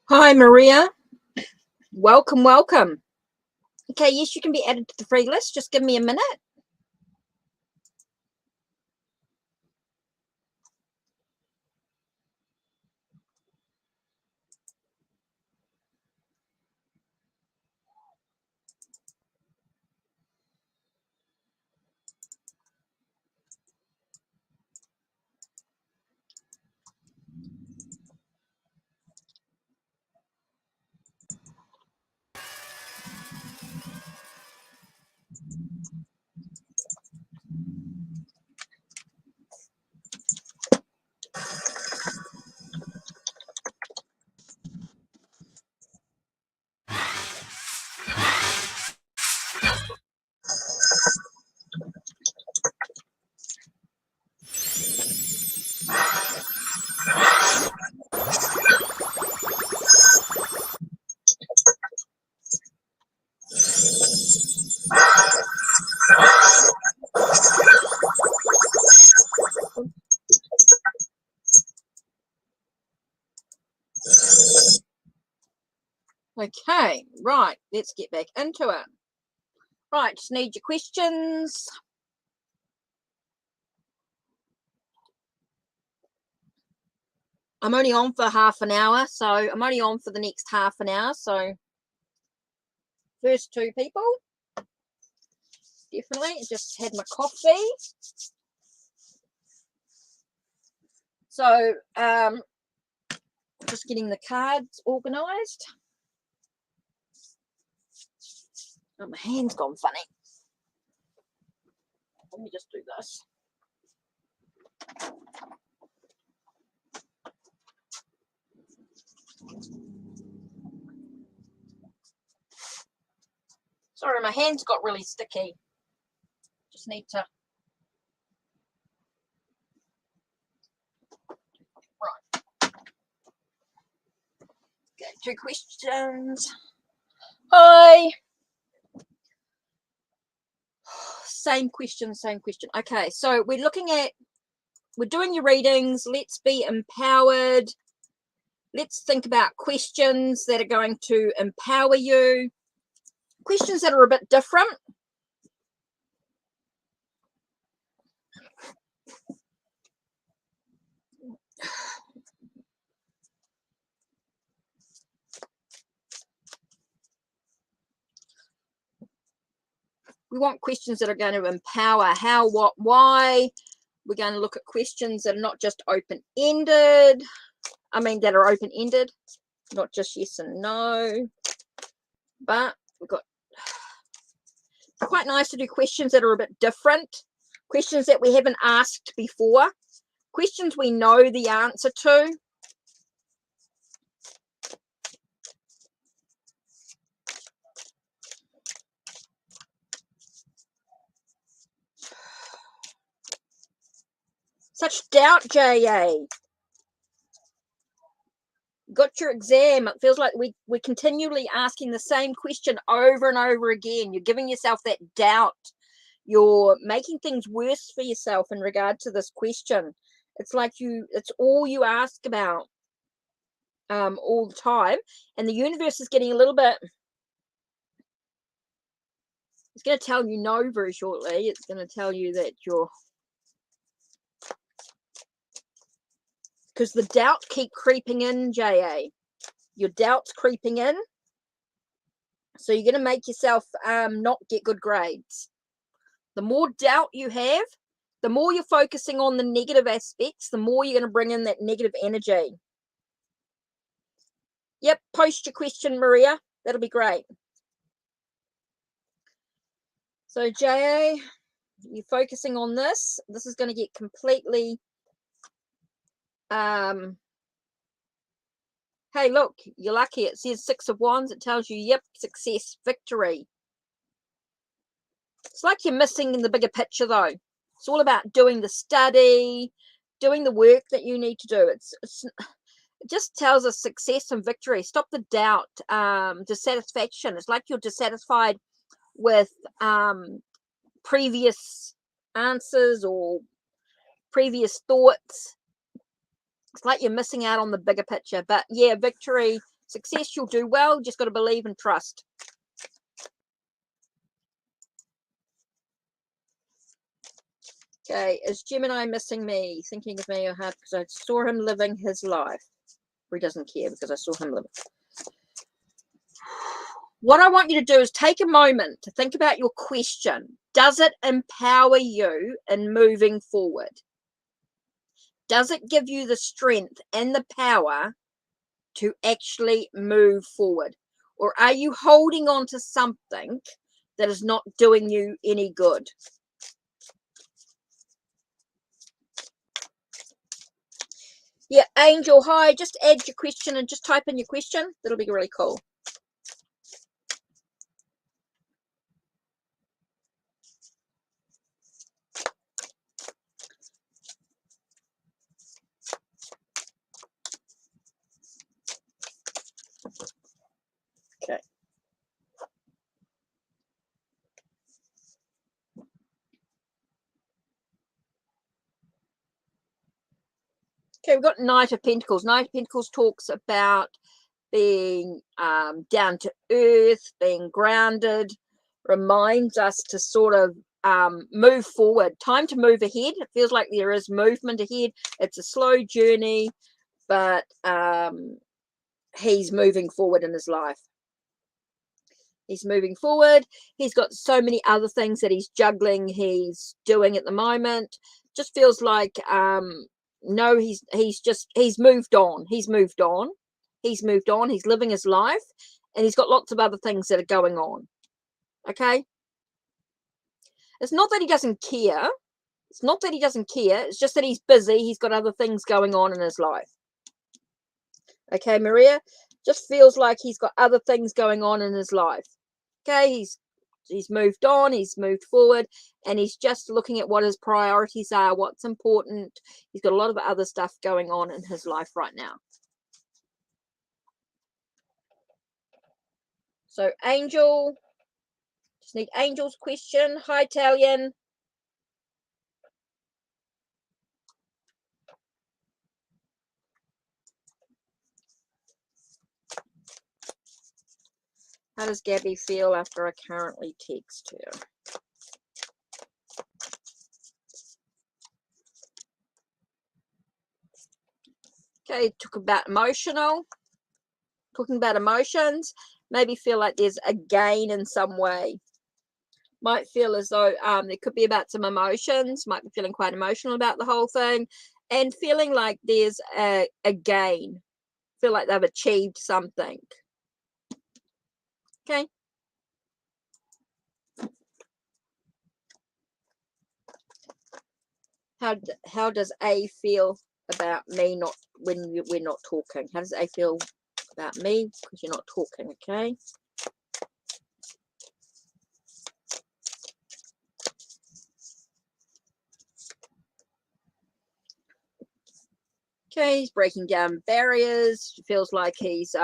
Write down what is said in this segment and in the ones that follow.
Hi, Maria. Welcome, welcome. Okay, yes, you can be added to the free list. Just give me a minute. Okay, right, let's get back into it. Right, just need your questions. I'm only on for half an hour, so I'm only on for the next half an hour. So first two people, definitely. Just had my coffee. So just getting the cards organized. Oh, my hand's gone funny. Let me just do this. Sorry, my hands got really sticky. Just need to. Right. Okay, two questions. Hi. Same question. Okay, so we're doing your readings. Let's be empowered. Let's think about questions that are going to empower you. Questions that are a bit different. We want questions that are going to empower. How, what, why. We're going to look at questions that are not just open-ended. That are open-ended, not just yes and no. But we've got quite nice to do questions that are a bit different. Questions that we haven't asked before. Questions we know the answer to. Such doubt, J.A. Got your exam. It feels like we're continually asking the same question over and over again. You're giving yourself that doubt. You're making things worse for yourself in regard to this question. It's like it's all you ask about all the time. And the universe is getting a little bit. It's going to tell you no very shortly. It's going to tell you that because the doubt keep creeping in, J.A. Your doubt's creeping in. So you're going to make yourself not get good grades. The more doubt you have, the more you're focusing on the negative aspects, the more you're going to bring in that negative energy. Yep, post your question, Maria. That'll be great. So, J.A., you're focusing on this. This is going to get completely... Hey, look, you're lucky. It says 6 of Wands. It tells you, yep, success, victory. It's like you're missing in the bigger picture, though. It's all about doing the study, doing the work that you need to do. It just tells us success and victory. Stop the doubt, dissatisfaction. It's like you're dissatisfied with previous answers or previous thoughts. It's like you're missing out on the bigger picture. But yeah, victory, success, you'll do well. Just got to believe and trust. Okay, is Gemini missing me? Thinking of me or hard because I saw him living his life. Or he doesn't care because I saw him living. What I want you to do is take a moment to think about your question. Does it empower you in moving forward? Does it give you the strength and the power to actually move forward? Or are you holding on to something that is not doing you any good? Yeah, Angel, hi. Just add your question and just type in your question. That'll be really cool. Okay. Okay, we've got Knight of Pentacles. Knight of Pentacles talks about being down to earth, being grounded, reminds us to sort of move forward. Time to move ahead. It feels like there is movement ahead. It's a slow journey, but he's moving forward in his life. He's moving forward. He's got so many other things that he's juggling, he's doing at the moment. Just feels like no, he's moved on. He's moved on. He's moved on. He's living his life, and he's got lots of other things that are going on. Okay? It's not that he doesn't care. It's not that he doesn't care. It's just that he's busy. He's got other things going on in his life. Okay, Maria? Just feels like he's got other things going on in his life. Okay, he's moved on, he's moved forward, and he's just looking at what his priorities are, what's important. He's got a lot of other stuff going on in his life right now. So Angel, just need Angel's question. Hi, Talion. How does Gabby feel after I currently text her? Okay, talking about emotions, maybe feel like there's a gain in some way. Might feel as though there could be about some emotions, might be feeling quite emotional about the whole thing, and feeling like there's a gain. Feel like they've achieved something. Okay. How does A feel about me not when we're not talking? How does A feel about me because you're not talking? Okay. Okay, he's breaking down barriers. Feels like he's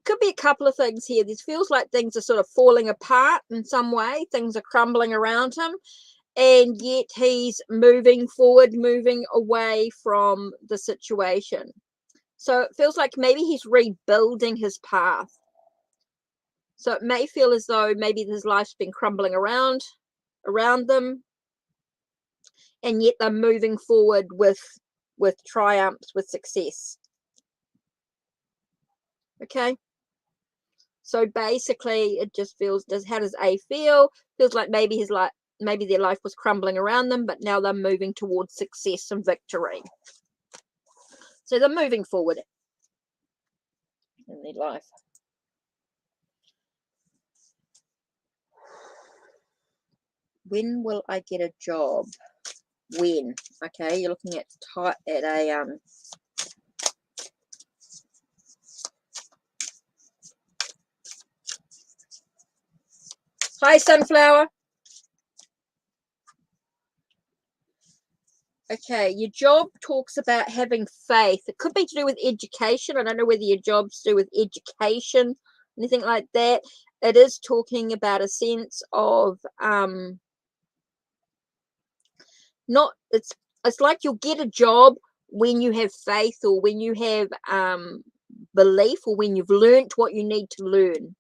could be a couple of things here. This feels like things are sort of falling apart in some way. Things are crumbling around him, and yet he's moving forward, moving away from the situation. So it feels like maybe he's rebuilding his path. So it may feel as though maybe his life's been crumbling around them, and yet they're moving forward with triumphs, with success. Okay. So basically, it just feels. How does A feel? Feels like maybe maybe their life was crumbling around them, but now they're moving towards success and victory. So they're moving forward in their life. When will I get a job? When? Okay, you're looking at a Hi, Sunflower. Okay, your job talks about having faith. It could be to do with education. I don't know whether your job's to do with education, anything like that. It is talking about a sense of not, it's like you'll get a job when you have faith, or when you have belief, or when you've learnt what you need to learn.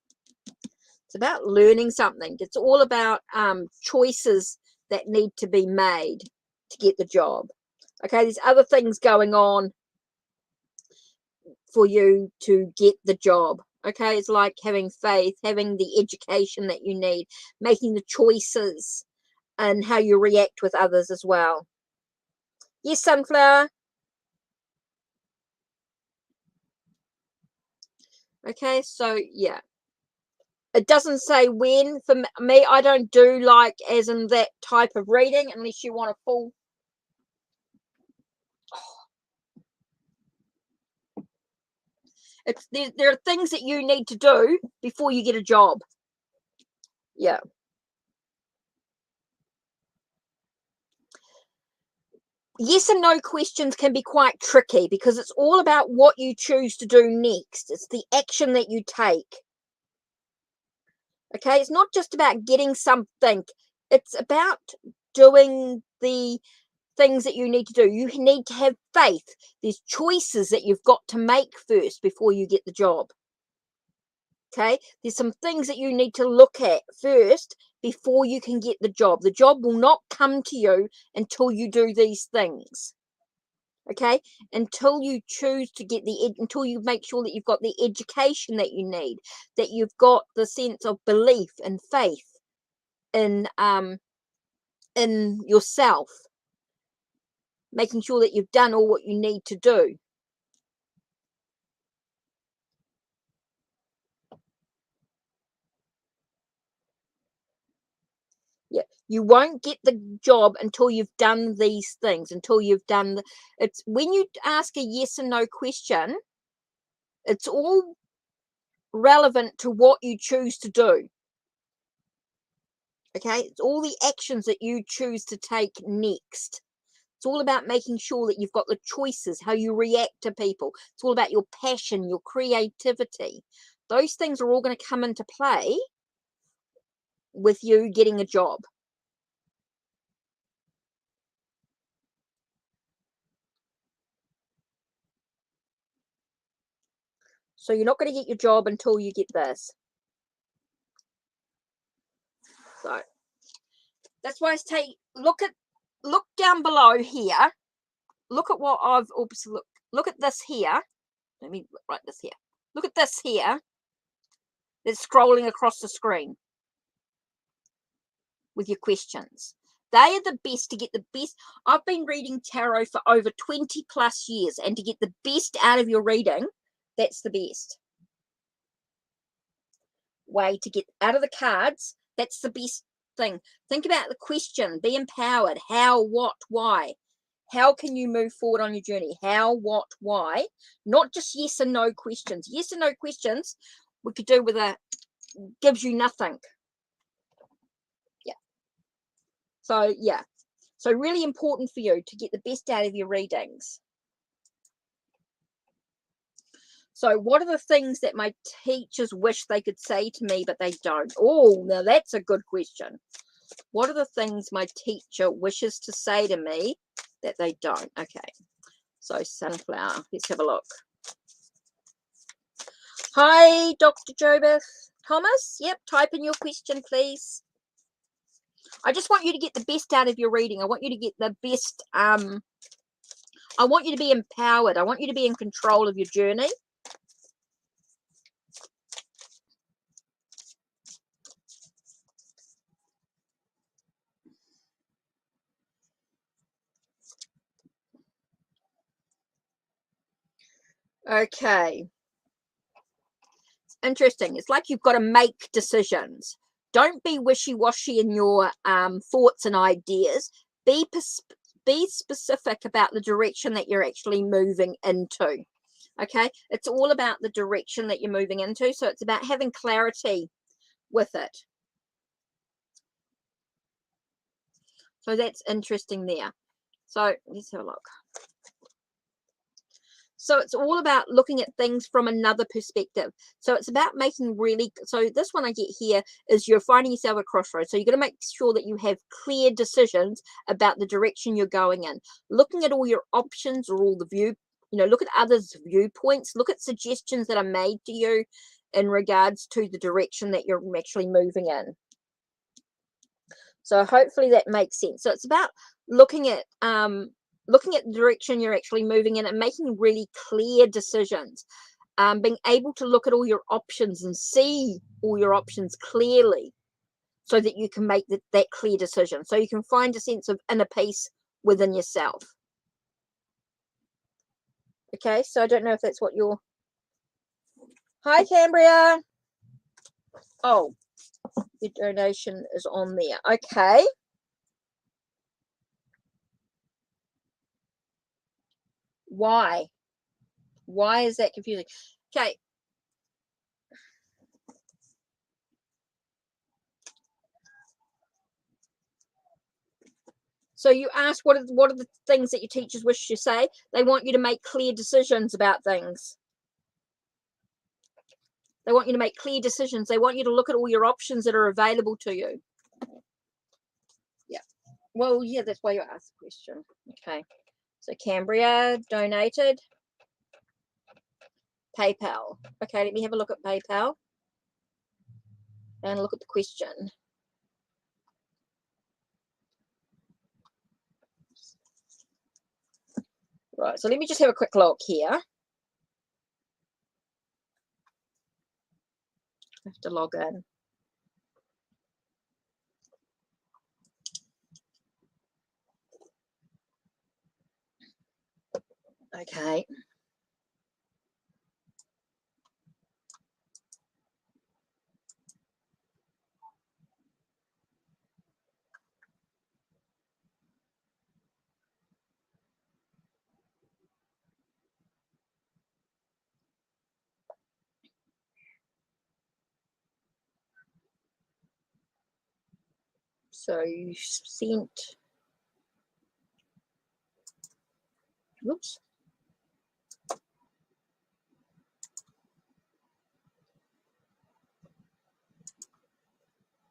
It's about learning something. It's all about choices that need to be made to get the job. Okay, there's other things going on for you to get the job. Okay, it's like having faith, having the education that you need, making the choices, and how you react with others as well. Yes, Sunflower. Okay, so yeah, it doesn't say when. For me, I don't do like as in that type of reading unless you want a full. It's there are things that you need to do before you get a job. Yeah. Yes and no questions can be quite tricky because it's all about what you choose to do next. It's the action that you take. Okay, it's not just about getting something. It's about doing the things that you need to do. You need to have faith. There's choices that you've got to make first before you get the job. Okay, there's some things that you need to look at first before you can get the job. The job will not come to you until you do these things. Okay, until you choose to get until you make sure that you've got the education that you need, that you've got the sense of belief and faith in yourself, making sure that you've done all what you need to do. Yeah, you won't get the job until you've done these things, until you've done it's when you ask a yes and no question, it's all relevant to what you choose to do. Okay, it's all the actions that you choose to take next. It's all about making sure that you've got the choices, how you react to people. It's all about your passion, your creativity. Those things are all going to come into play with you getting a job. So you're not going to get your job until you get this. So that's why I look down below here. Look at what I've look at this here. Let me write this here. Look at this here. That's scrolling across the screen with your questions. They are the best to get the best. I've been reading tarot for over 20 plus years, and to get the best out of your reading, that's the best way to get out of the cards. That's the best thing. Think about the question. Be empowered. How, what, why? How can you move forward on your journey? How, what, why? Not just yes and no questions. Yes and no questions we could do with a gives you nothing. Yeah. So yeah. So really important for you to get the best out of your readings. So what are the things that my teachers wish they could say to me, but they don't? Oh, now that's a good question. What are the things my teacher wishes to say to me that they don't? Okay. So sunflower, let's have a look. Hi, Dr. Jobeth. Thomas, yep, type in your question, please. I just want you to get the best out of your reading. I want you to get the best, I want you to be empowered. I want you to be in control of your journey. Okay. Interesting. It's like you've got to make decisions. Don't be wishy-washy in your thoughts and ideas. Be specific about the direction that you're actually moving into. Okay, it's all about the direction that you're moving into, so it's about having clarity with it. So that's interesting there. So let's have a look. So it's all about looking at things from another perspective. So it's about making really, so this one I get here is you're finding yourself at a crossroads. So you're going to make sure that you have clear decisions about the direction you're going in. Looking at all your options or all the look at others' viewpoints, look at suggestions that are made to you in regards to the direction that you're actually moving in. So hopefully that makes sense. So it's about looking at the direction you're actually moving in and making really clear decisions. Being able to look at all your options and see all your options clearly so that you can make that clear decision. So you can find a sense of inner peace within yourself. Okay, so I don't know if that's what you're... Hi, Cambria. Oh, your donation is on there. Okay. Why is that confusing? Okay. So you ask, what are the things that your teachers wish you to say? They want you to make clear decisions about things. They want you to make clear decisions. They want you to look at all your options that are available to you. Yeah. Well, yeah, that's why you asked the question. Okay. So Cambria donated. PayPal. Okay, let me have a look at PayPal and look at the question. Right, so let me just have a quick look here. I have to log in. Okay. So you sent... Whoops.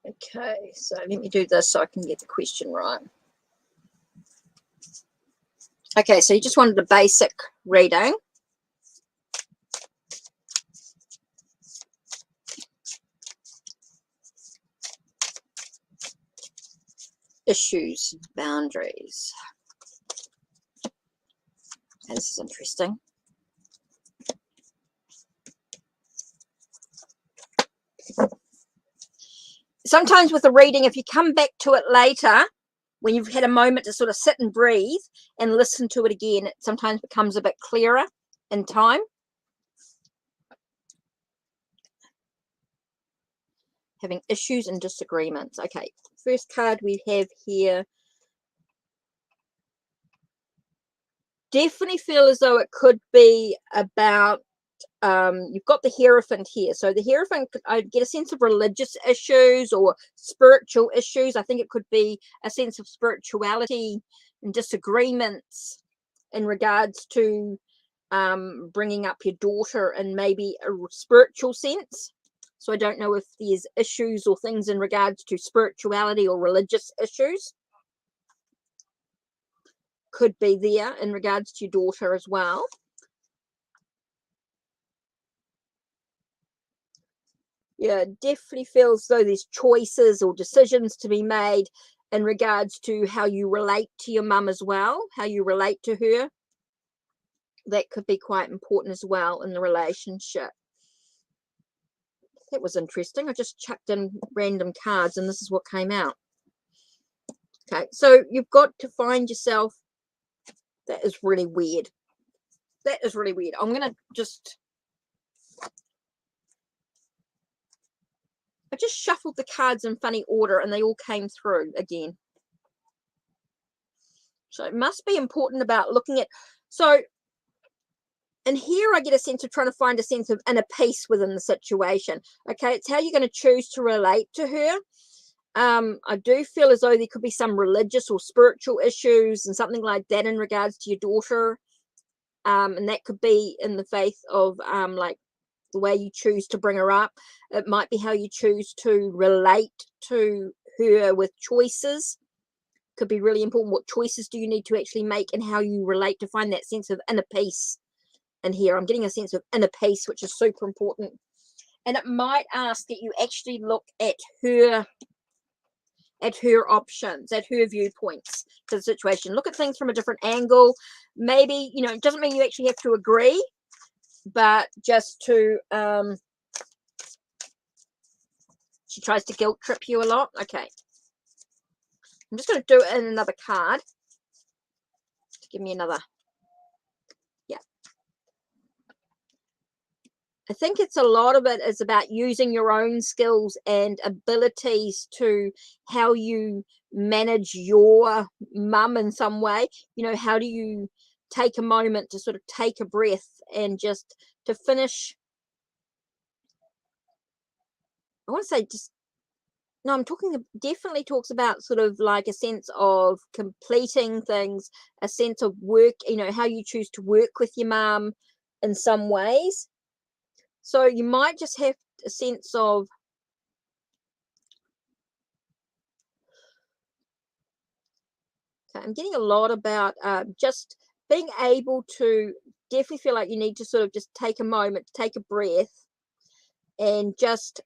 Okay, so let me do this so I can get the question right. Okay, so you just wanted a basic reading. Issues, boundaries. Okay, this is interesting. Sometimes with a reading, if you come back to it later, when you've had a moment to sort of sit and breathe and listen to it again, it sometimes becomes a bit clearer in time. Having issues and disagreements. Okay, first card we have here. Definitely feel as though it could be about, you've got the Hierophant here. So the Hierophant, I get a sense of religious issues or spiritual issues. I think it could be a sense of spirituality and disagreements in regards to bringing up your daughter in maybe a spiritual sense. So I don't know if there's issues or things in regards to spirituality or religious issues. Could be there in regards to your daughter as well. Yeah, definitely feels as though there's choices or decisions to be made in regards to how you relate to your mum as well, how you relate to her. That could be quite important as well in the relationship. That was interesting. I just chucked in random cards and this is what came out. Okay, so you've got to find yourself... That is really weird. That is really weird. I'm going to just... I just shuffled the cards in funny order and they all came through again. So it must be important about looking at... So and here I get a sense of trying to find a sense of inner peace within the situation. Okay, it's how you're going to choose to relate to her. I do feel as though there could be some religious or spiritual issues and something like that in regards to your daughter. And that could be in the faith of like the way you choose to bring her up. It might be how you choose to relate to her with choices. Could be really important. What choices do you need to actually make, and how you relate to find that sense of inner peace. And here I'm getting a sense of inner peace, which is super important. And it might ask that you actually look at her options, at her viewpoints to the situation. Look at things from a different angle. Maybe, you know, it doesn't mean you actually have to agree, but just to she tries to guilt trip you a lot. Okay, I'm just going to do it in another card to give me another. Yeah, I think it's a lot of it is about using your own skills and abilities to how you manage your mum in some way. You know, how do you take a moment to sort of take a breath and just to finish. I want to say just, no, I'm talking, definitely talks about sort of like a sense of completing things, a sense of work, you know, how you choose to work with your mum in some ways. So you might just have a sense of, okay, I'm getting a lot about just being able to definitely feel like you need to sort of just take a moment, take a breath, and just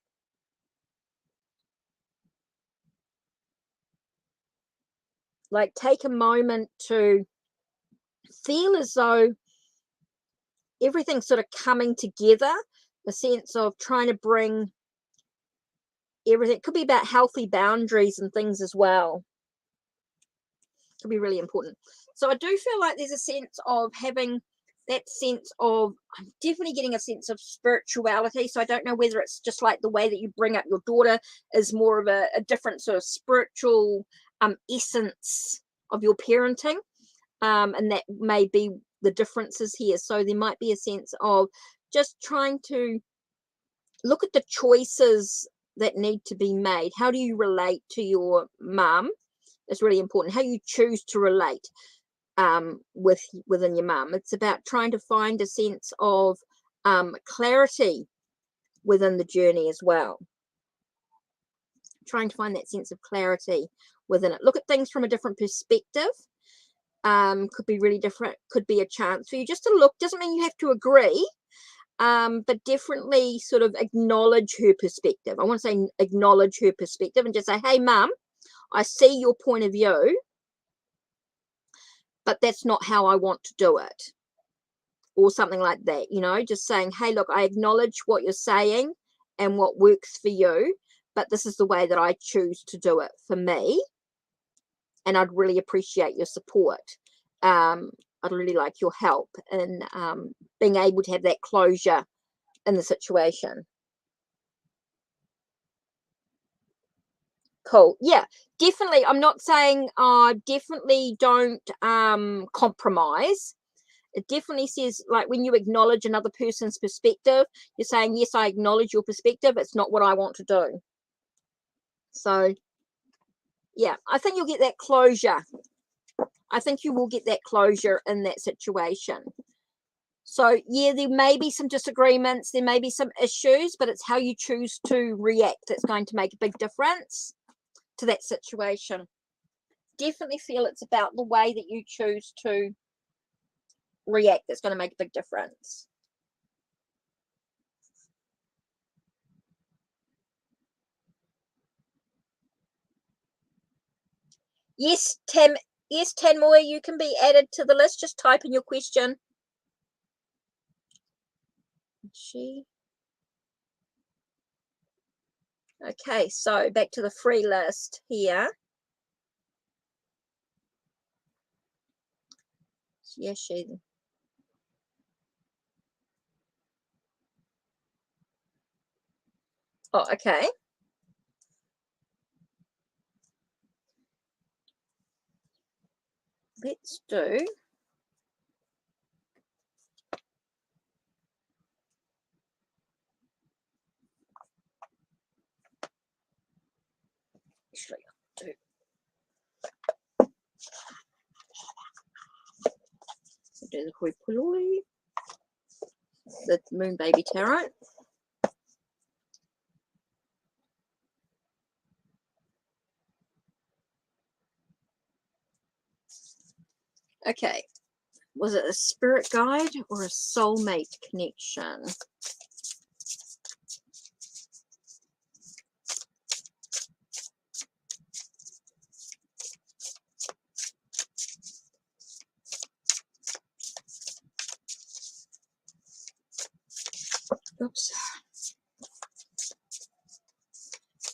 like take a moment to feel as though everything's sort of coming together, a sense of trying to bring everything. It could be about healthy boundaries and things as well. It could be really important. So I do feel like there's a sense of having that sense of, I'm definitely getting a sense of spirituality. So I don't know whether it's just like the way that you bring up your daughter is more of a different sort of spiritual essence of your parenting. And that may be the differences here. So there might be a sense of just trying to look at the choices that need to be made. How do you relate to your mum? It's really important. How you choose to relate within your mum. It's about trying to find a sense of clarity within the journey as well. Trying to find that sense of clarity within it. Look at things from a different perspective. Could be really different. Could be a chance for you just to look. Doesn't mean you have to agree. But definitely sort of acknowledge her perspective. I want to say acknowledge her perspective and just say, hey, mum, I see your point of view, but that's not how I want to do it. Or something like that, you know, just saying, hey, look, I acknowledge what you're saying and what works for you, but this is the way that I choose to do it for me. And I'd really appreciate your support. I'd really like your help in being able to have that closure in the situation. Cool. Yeah, definitely. I'm not saying definitely don't compromise. It definitely says, like, when you acknowledge another person's perspective, you're saying, yes, I acknowledge your perspective. It's not what I want to do. So, yeah, I think you'll get that closure. I think you will get that closure in that situation. So, yeah, there may be some disagreements. There may be some issues, but it's how you choose to react that's going to make a big difference to that situation. Definitely feel it's about the way that you choose to react that's going to make a big difference. Yes, Tam. Yes, Tanmoy, you can be added to the list. Just type in your question. Okay, so back to the free list here. Yes, she. Oh, okay. Let's do. Actually, I'll do to the Hoi Polloi, the Moon Baby Tarot. Okay, was it a spirit guide or a soulmate connection? Oops.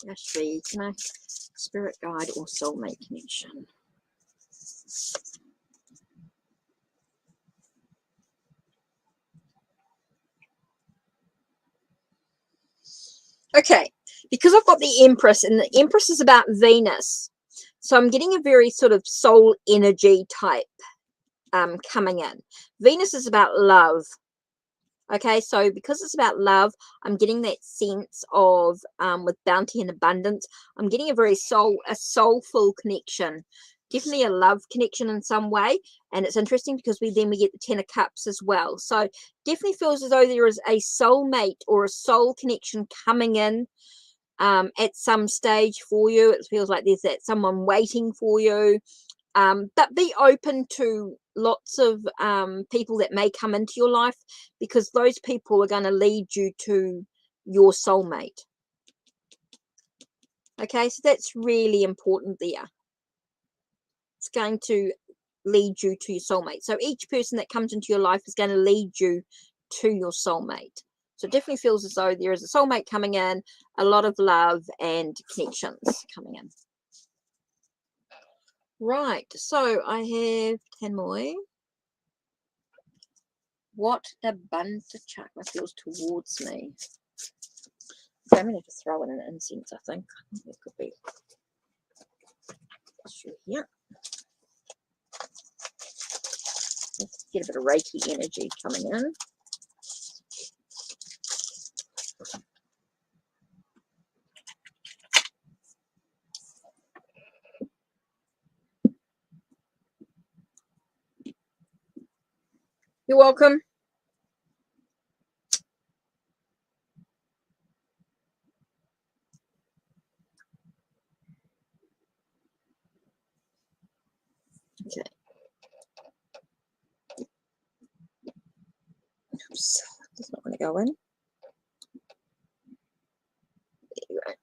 Actually, can I? Spirit guide or soulmate connection? Okay, because I've got the Empress, and the Empress is about Venus. So I'm getting a very sort of soul energy type coming in. Venus is about love. Okay, so because it's about love, I'm getting that sense of with bounty and abundance. I'm getting a very soulful connection, definitely a love connection in some way. And it's interesting because we get the Ten of Cups as well. So definitely feels as though there is a soulmate or a soul connection coming in at some stage for you. It feels like there's that someone waiting for you. But be open to lots of people that may come into your life, because those people are going to lead you to your soulmate. Okay, so that's really important there. It's going to lead you to your soulmate. So each person that comes into your life is going to lead you to your soulmate. So it definitely feels as though there is a soulmate coming in, a lot of love and connections coming in. Right, so I have Tanmoy. What abundant chakra feels towards me? Okay, I'm going to throw in an incense, I think. It could be through here. Let's get a bit of Reiki energy coming in. You're welcome. Okay. Oops, it's not going to go in. There you go.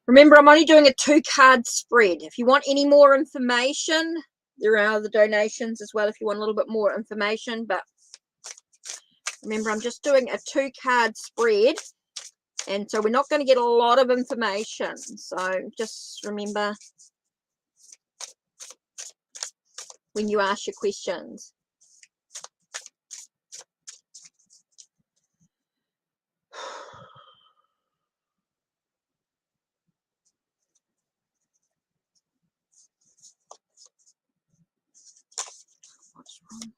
Remember, I'm only doing a 2-card spread. If you want any more information, there are the donations as well if you want a little bit more information. But remember, I'm just doing a 2-card spread. And so we're not going to get a lot of information. So just remember when you ask your questions. What's wrong?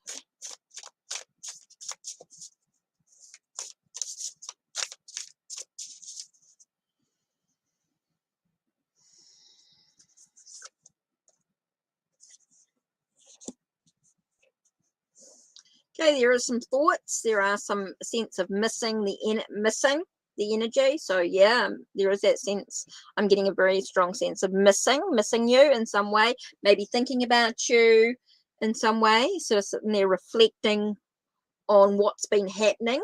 Okay, there are some thoughts. There are some sense of missing the energy. So yeah, there is that sense. I'm getting a very strong sense of missing you in some way. Maybe thinking about you in some way. Sort of sitting there reflecting on what's been happening.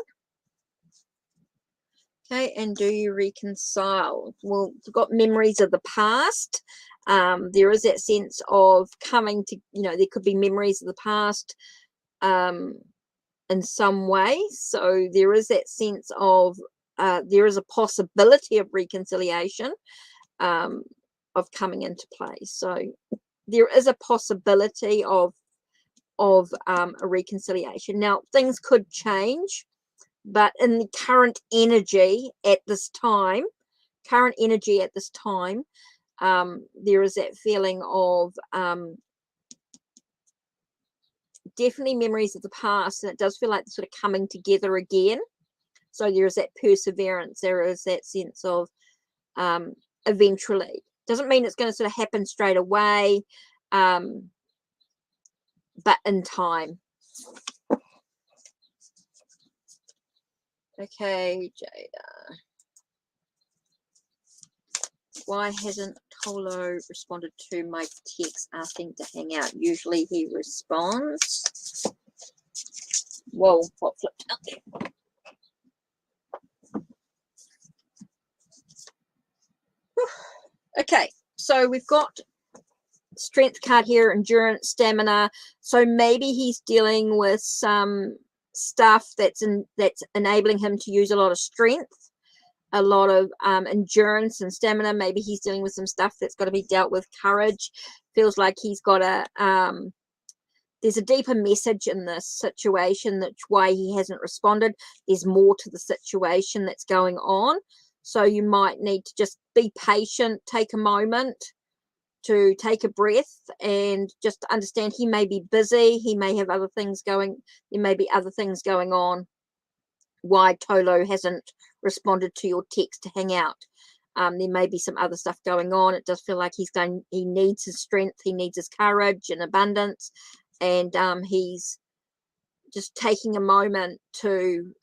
Okay, and do you reconcile? Well, you've got memories of the past. There is that sense of coming to, there could be memories of the past. In some way, so there is that sense of there is a possibility of reconciliation of coming into play. So there is a possibility of a reconciliation. Now things could change, but in the current energy at this time, there is that feeling of definitely memories of the past, and it does feel like sort of coming together again. So there is that perseverance. There is that sense of eventually. Doesn't mean it's going to sort of happen straight away, but in time. Okay, Jada. Why hasn't Tolo responded to my text asking to hang out? Usually he responds. Whoa, what flipped out there? Okay, so we've got strength card here, endurance, stamina. So maybe he's dealing with some stuff that's enabling him to use a lot of strength, a lot of endurance and stamina. Maybe he's dealing with some stuff that's got to be dealt with courage. Feels like he's got a there's a deeper message in this situation. That's why he hasn't responded. There's more to the situation that's going on. So you might need to just be patient, take a moment to take a breath and just understand he may be busy. He may have other things going. There may be other things going on. Why Tolo hasn't responded to your text to hang out. There may be some other stuff going on. It does feel like he needs his strength. He needs his courage and abundance. And he's just taking a moment to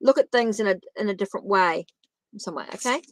look at things in a different way, in some way. Okay.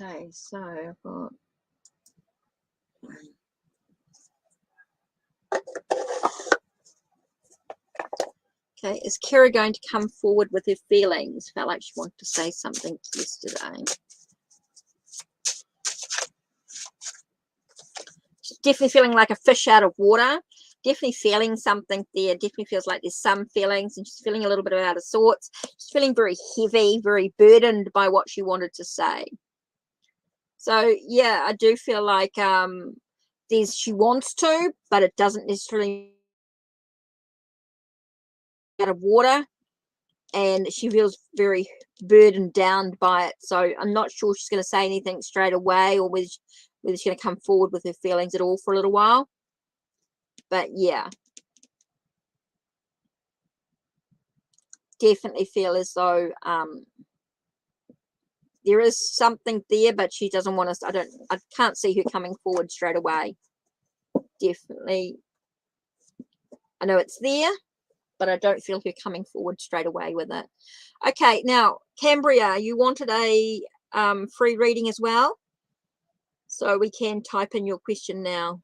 Okay, so I've got okay, is Kira going to come forward with her feelings? Felt like she wanted to say something yesterday. She's definitely feeling like a fish out of water. Definitely feeling something there. Definitely feels like there's some feelings, and she's feeling a little bit out of sorts. She's feeling very heavy, very burdened by what she wanted to say. So yeah, I do feel like she wants to, but it doesn't necessarily out of water, and she feels very burdened down by it. So I'm not sure she's going to say anything straight away, or whether she's going to come forward with her feelings at all for a little while. But yeah, definitely feel as though there is something there, but she doesn't want us. I can't see her coming forward straight away. Definitely, I know it's there, but I don't feel her coming forward straight away with it. Okay, now Cambria, you wanted a free reading as well, so we can type in your question now.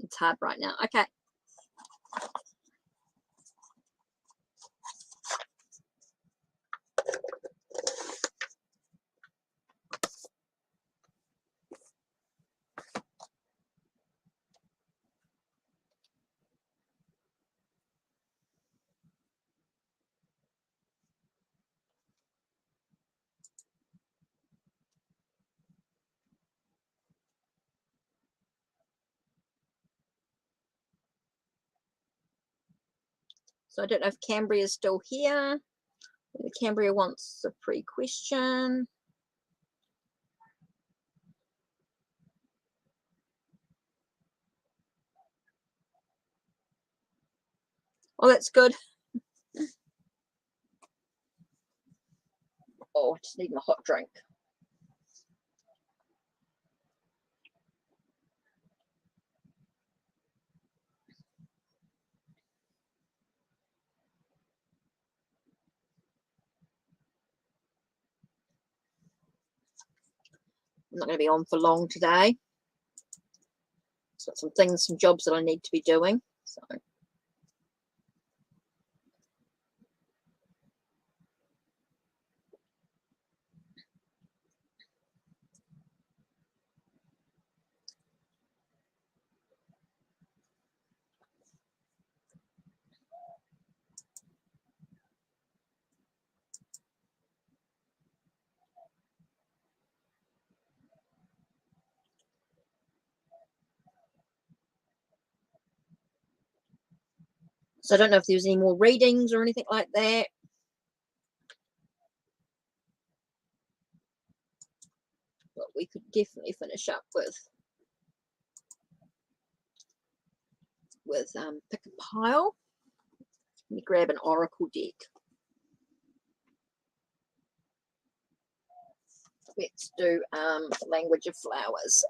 It's hard right now. Okay. So I don't know if Cambria is still here. Maybe Cambria wants a free question. Oh, that's good. Oh, I just need my hot drink. I'm not going to be on for long today. Got some things, some jobs that I need to be doing. So So I don't know if there's any more readings or anything like that. But we could definitely finish up with pick a pile. Let me grab an oracle deck. Let's do language of flowers.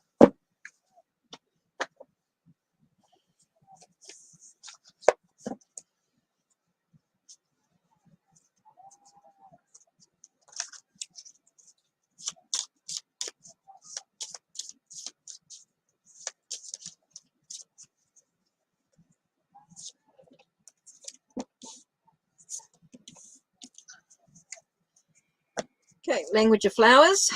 Okay, language of flowers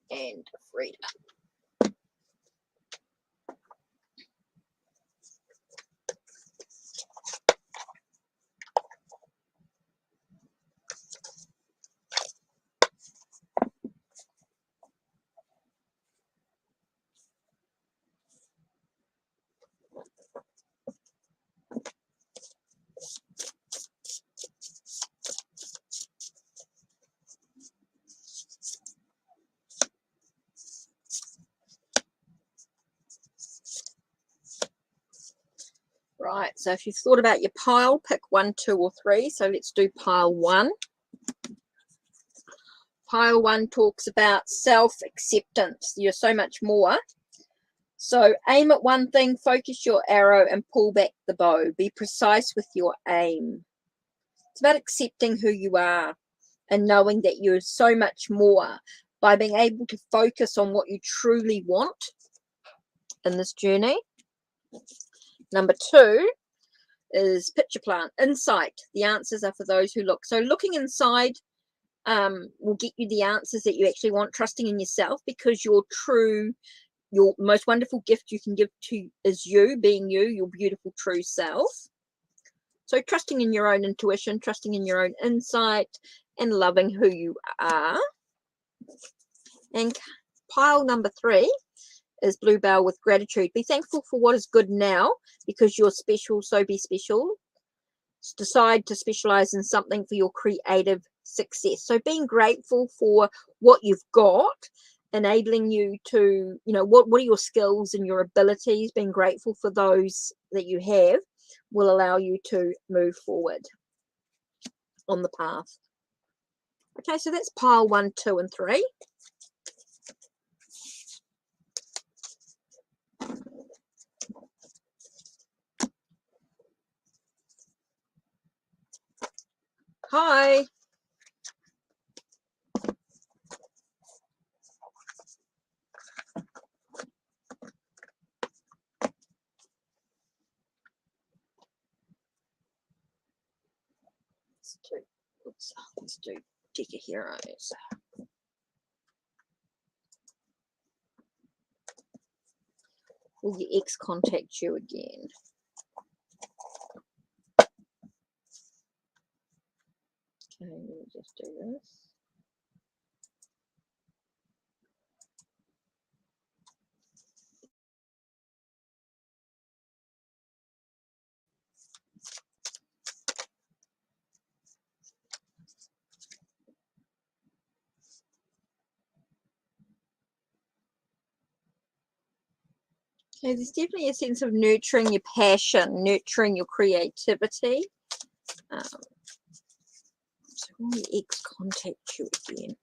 and freedom. Right, so if you've thought about your pile, pick 1, 2, or 3. So let's do pile 1. Pile 1 talks about self-acceptance. You're so much more. So aim at one thing, focus your arrow, and pull back the bow. Be precise with your aim. It's about accepting who you are and knowing that you're so much more by being able to focus on what you truly want in this journey. Number 2 is picture plant, insight. The answers are for those who look. So looking inside will get you the answers that you actually want, trusting in yourself, because your most wonderful gift you can give to is you, being you, your beautiful true self. So trusting in your own intuition, trusting in your own insight, and loving who you are. And pile number 3 is bluebell with gratitude. Be thankful for what is good now, because you're special, so be special. Decide to specialize in something for your creative success. So being grateful for what you've got, enabling you to, what are your skills and your abilities. Being grateful for those that you have will allow you to move forward on the path. Okay, so that's pile 1, 2, and 3. Hi. Let's do Deck of Heroes. Will your ex contact you again? Okay, let me just do this. Okay, there's definitely a sense of nurturing your passion, nurturing your creativity. So will your ex contact you again?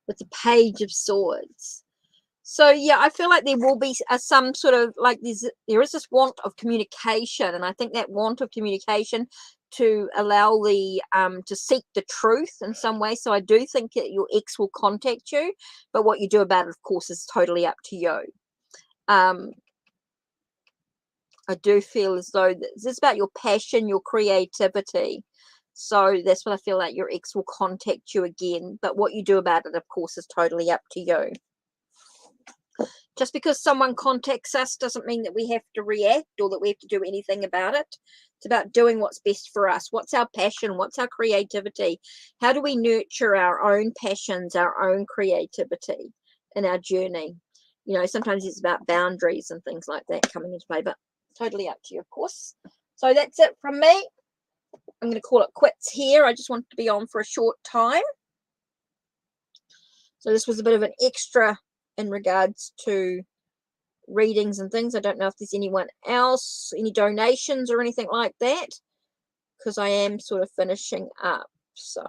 With the Page of Swords. So yeah, I feel like there will be some sort of like there is this want of communication, and I think that want of communication to allow the to seek the truth in some way. So I do think that your ex will contact you, but what you do about it, of course, is totally up to you. I do feel as though this is about your passion, your creativity. So that's what I feel like your ex will contact you again. But what you do about it, of course, is totally up to you. Just because someone contacts us doesn't mean that we have to react or that we have to do anything about it. It's about doing what's best for us. What's our passion? What's our creativity? How do we nurture our own passions, our own creativity in our journey? You know, sometimes it's about boundaries and things like that coming into play, but totally up to you, of course. So that's it from me. I'm going to call it quits here. I just wanted to be on for a short time. So this was a bit of an extra in regards to readings and things. I don't know if there's anyone else, any donations or anything like that, because I am sort of finishing up. So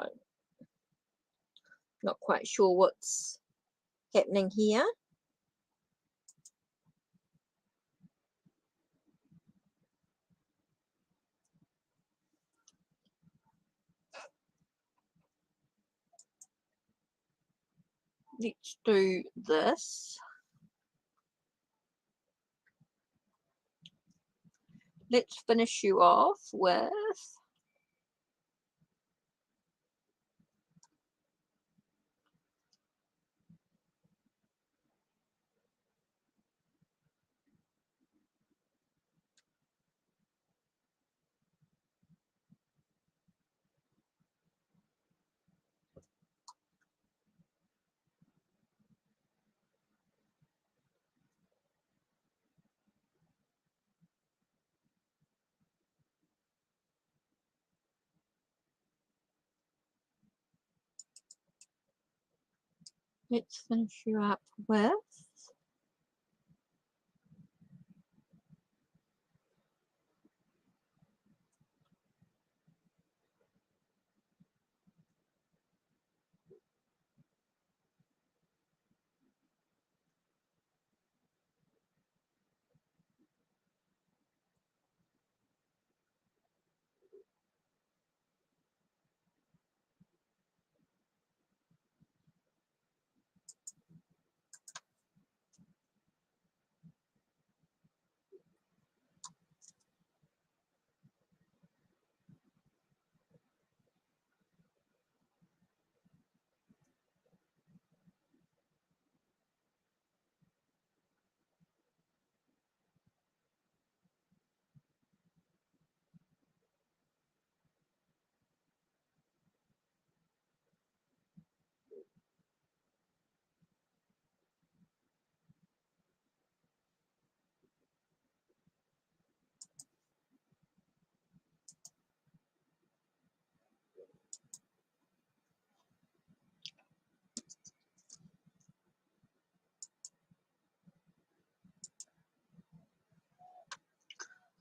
not quite sure what's happening here. Let's do this. Let's finish you off with let's finish you up with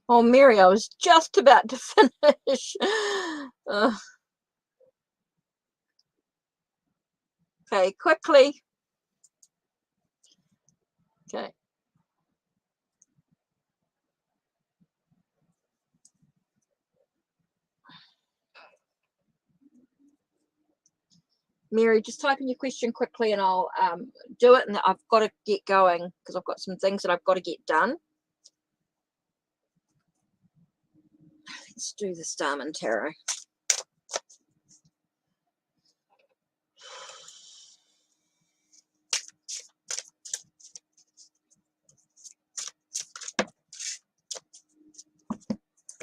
oh, Mary, I was just about to finish. Okay, quickly. Okay. Mary, just type in your question quickly and I'll do it. And I've got to get going because I've got some things that I've got to get done. Let's do the Starman Tarot.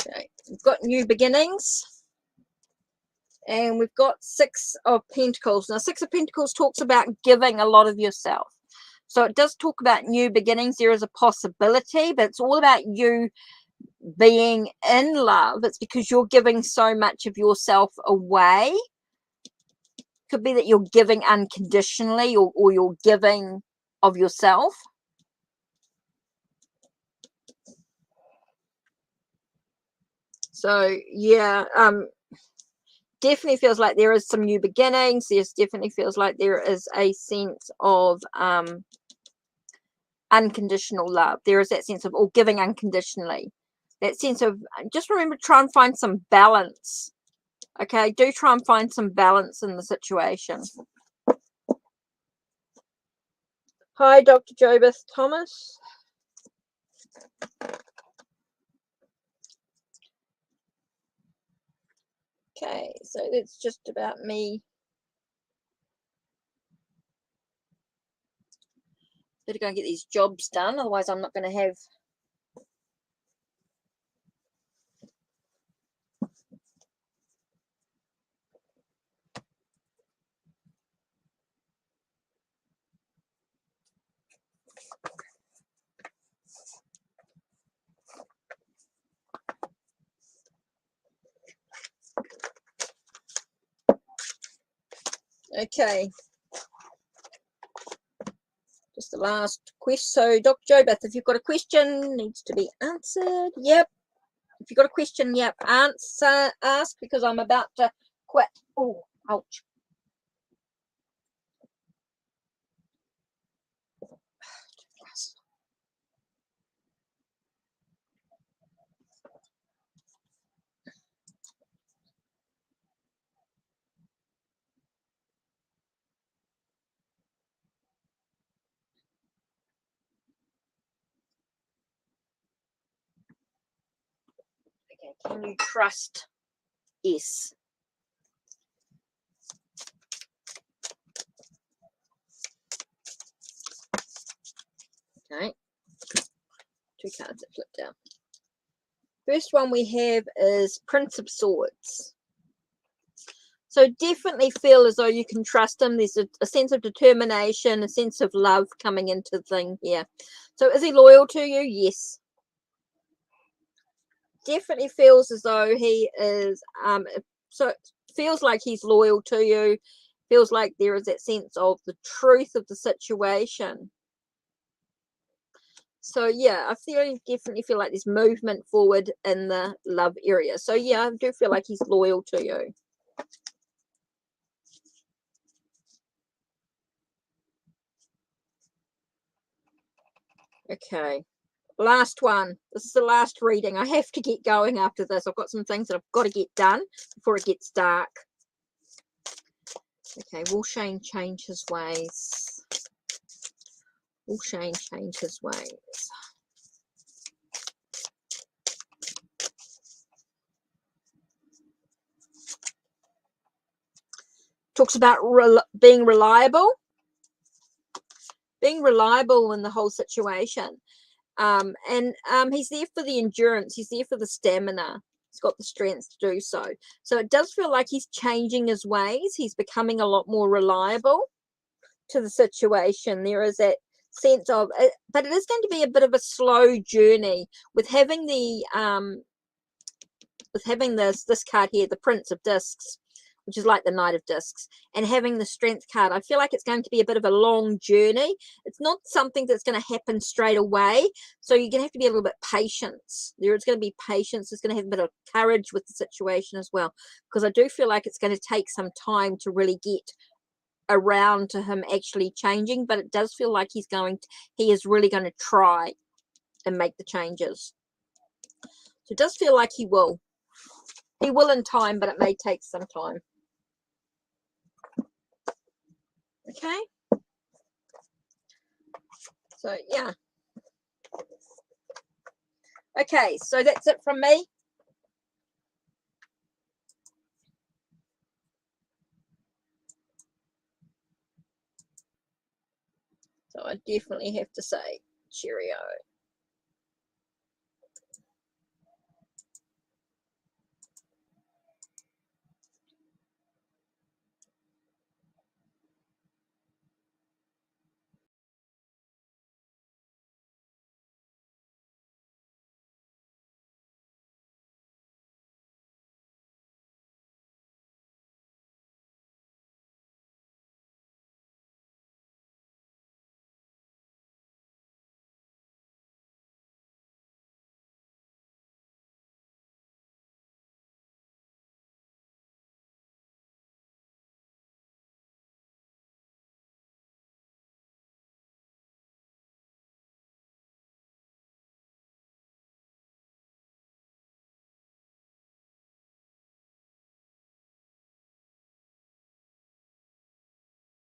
Okay, we've got new beginnings. And we've got Six of Pentacles. Now, Six of Pentacles talks about giving a lot of yourself. So it does talk about new beginnings. There is a possibility, but it's all about you being in love. It's because you're giving so much of yourself away. Could be that you're giving unconditionally or you're giving of yourself. So, yeah, definitely feels like there is some new beginnings. There's definitely feels like there is a sense of unconditional love. There is that sense of giving unconditionally. That sense of, just remember, try and find some balance. Okay, do try and find some balance in the situation. Hi, Dr. Jobeth Thomas. Okay, so that's just about me. Better go and get these jobs done, otherwise I'm not going to have Okay. Just the last question. So, Dr. Jobeth, if you've got a question, needs to be answered. Yep. If you've got a question, yep, ask, because I'm about to quit. Oh, ouch. Okay, can you trust? Yes. Okay. 2 cards that flipped out. First one we have is Prince of Swords. So definitely feel as though you can trust him. There's a sense of determination, a sense of love coming into the thing here. So is he loyal to you? Yes. Definitely feels as though he is, so it feels like he's loyal to you. Feels like there is that sense of the truth of the situation. So yeah, I definitely feel like there's movement forward in the love area. So yeah, I do feel like he's loyal to you. Okay, last one. This is the last reading. I have to get going after this. I've got some things that I've got to get done before it gets dark. Okay, will Shane change his ways? Will Shane change his ways? Talks about being reliable in the whole situation. He's there for the endurance. He's there for the stamina. He's got the strength to do so. So it does feel like he's changing his ways. He's becoming a lot more reliable to the situation. There is that sense of it, but it is going to be a bit of a slow journey with having this card here, the Prince of Discs, which is like the Knight of Discs, and having the Strength card. I feel like it's going to be a bit of a long journey. It's not something that's going to happen straight away, so you're going to have to be a little bit patient. There is going to be patience. It's going to have a bit of courage with the situation as well, because I do feel like it's going to take some time to really get around to him actually changing, but it does feel like he is really going to try and make the changes. So it does feel like he will in time, but it may take some time. Okay, so yeah, okay, so that's it from me. So I definitely have to say cheerio.